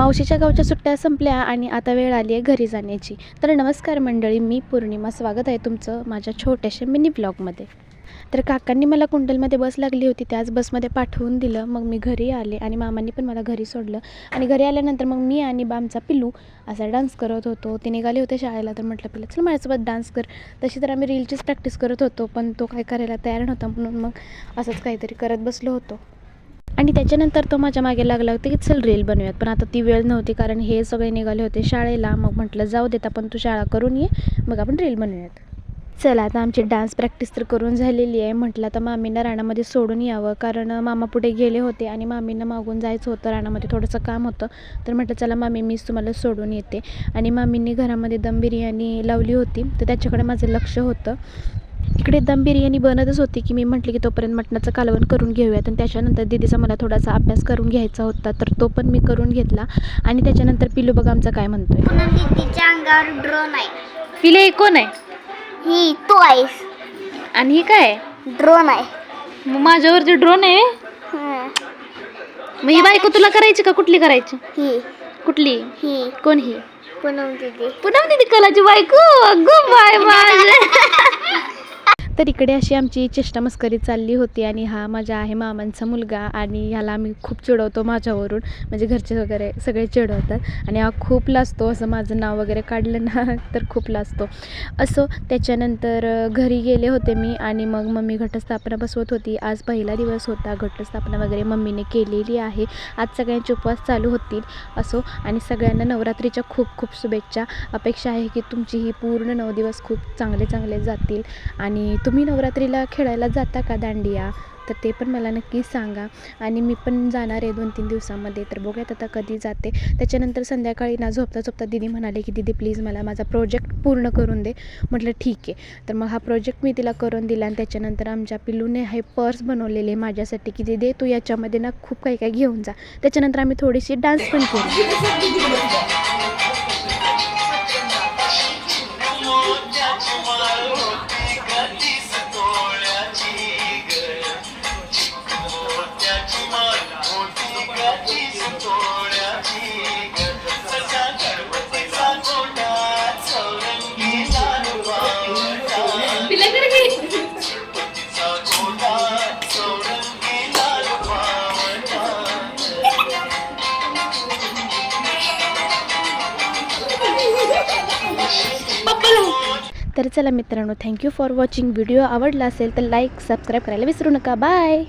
मावशीच्या गावच्या सुट्ट्या संपल्या आणि आता वेळ आली आहे घरी जाण्याची. तर नमस्कार मंडळी, मी पौर्णिमा. स्वागत आहे तुमचं माझ्या छोट्याशा मिनी ब्लॉगमध्ये. तर काकांनी मला कुंडलमध्ये बस लागली होती, त्याच बसमध्ये पाठवून दिलं. मग मी घरी आले आणि मामांनी पण मला घरी सोडलं. आणि घरी आल्यानंतर मग मी आणि आमचा पिल्लू असा डान्स करत होतो. ते निघाले होते शाळेला, तर म्हटलं पिल्लू चल माझ्यासोबत डान्स कर. तशी तर आम्ही रीलचीच प्रॅक्टिस करत होतो, पण तो काय करायला तयार नव्हता, म्हणून मग असंच काहीतरी करत बसलो होतो. आणि त्याच्यानंतर तो माझ्या मागे लागला होता की चल रील बनवूयात, पण आता ती वेळ नव्हती कारण हे सगळे निघाले होते शाळेला. मग म्हटलं जाऊ देत, आपण तू शाळा करून ये, मग आपण रील बनवूयात. चला आता आमची डान्स प्रॅक्टिस तर करून झालेली आहे. म्हटलं आता मामींना रानामध्ये सोडून यावं, कारण मामा पुढे गेले होते आणि मामींना मागून जायचं होतं. रानामध्ये थोडंसं काम होतं, तर म्हटलं चला मामी मीच तुम्हाला सोडून येते. आणि मामींनी घरामध्ये दम बिर्याणी लावली होती, तर त्याच्याकडे माझं लक्ष होतं. इकडे दम बिर्याणी बनतच होती की मी म्हटले की तोपर्यंत मटणाचं कालवण करून घेऊयात. आणि त्याच्यानंतर दीदीचा मला थोडासा अभ्यास करून घ्यायचा होता, तर तो पण मी करून घेतला. आणि त्याच्यानंतर पिलू बघा आमचा काय म्हणतोय. दीदीच्या अंगावर ड्रोन आहे. पिले कोण आहे? ही तू आहेस. आणि ही काय? ड्रोन आहे. मग माझ्यावरती ड्रोन आहे. मग ही बायको तुला करायची का कुठली करायची? ही कुठली? ही कोण ही? पूनम दीदी. पुन्हा दीदी कलाची बायको. अगं बाय माझे. तर इकडे अशी आमची चेष्टा मस्करी चालली होती. आणि हा माझा आहे मामांचा मुलगा, आणि ह्याला आम्ही खूप चिडवतो माझ्यावरून, म्हणजे घरचे वगैरे सगळे चिडवतात. आणि हा खूप लाजतो, असं माझं नाव वगैरे काढलं ना तर खूप लाजतो. असो, त्याच्यानंतर घरी गेले होते मी, आणि मग मम्मी घटस्थापना बसवत होती. आज पहिला दिवस होता, घटस्थापना वगैरे मम्मीने केलेली आहे. आज सगळ्यांचे उपवास चालू होतील. असो, आणि सगळ्यांना नवरात्रीच्या खूप खूप शुभेच्छा. अपेक्षा आहे की तुमची ही पूर्ण 9 दिवस खूप चांगले जातील. आणि तुम्ही नवरात्रीला खेळायला जाता का दांडिया? तर ते पण मला नक्की सांगा. आणि मी पण जाणार आहे 2-3 दिवसामध्ये, तर बघूयात आता कधी जाते. त्याच्यानंतर संध्याकाळी ना झोपता दीदी म्हणाले की दीदी प्लीज मला माझा प्रोजेक्ट पूर्ण करून दे. म्हटलं ठीक आहे. तर मग हा प्रोजेक्ट मी तिला करून दिला. आणि त्याच्यानंतर आमच्या पिल्लूने हे पर्स बनवलेले आहे माझ्यासाठी की दीदी तू याच्यामध्ये ना खूप काही घेऊन जा. त्याच्यानंतर आम्ही थोडीशी डान्स पण केली. तर चला मित्रांनो, थँक्यू फॉर वॉचिंग. व्हिडिओ आवडला असेल तर लाईक सबस्क्राईब करायला विसरू नका. बाय.